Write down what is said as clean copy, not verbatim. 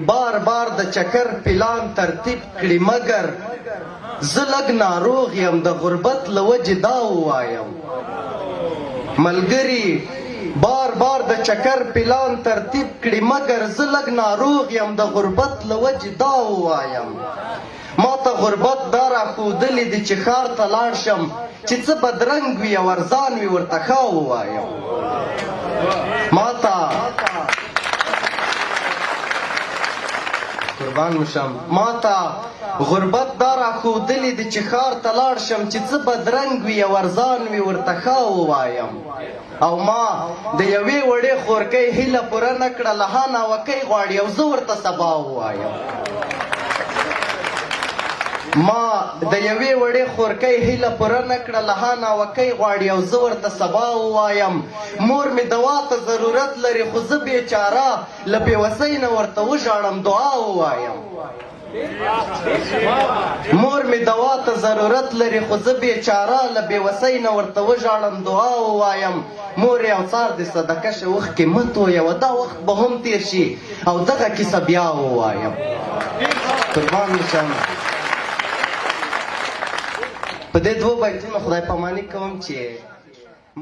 بار بار د چکر پلان ترتیب کړي مګر زه لږ ناروغ یم د غربت له وجې دا ووایم ملګري بار بار د چکر پلان ترتیب کړي مګر زه لږ ناروغ یم د غربت له وجې دا ووایم ما ته غربت دا راښودلي دي چې ښار ته لاړ شم چې څه بدرنګ وي او ارزان وي ورته ښه ووایم ما ته قربان مشم ما ته غربت دا راښودلي دي چې ښار ته لاړ شم چې څه بدرنګ وي او ارزان وي ورته ښه ووایم او ما د یوې وړې خورکۍ هیله پوره نه کړه له ها ناوکۍ غواړي او زه ورته سبا ووایم ما د یوې وړې خورکۍ هیله پوره نه کړه له ها ناوکۍ غواړي او زه ورته سبا ووایم مور مې دوا ته ضرورت لري خو زه بېچاره له بېوسۍ نه ورته وژاړم دعا ووایم مور مې دوا ته ضرورت لري خو زه بېچاره له بېوسۍ نه ورته وژاړم دعا ووایم مور یو څار دې صدقه شه اوښکې مه تویوه دا وخت به هم تېر شي او دغه کیسه بیا ووایم قربان مې شم په دې دوو بیتونو خدای پاماني کوم چې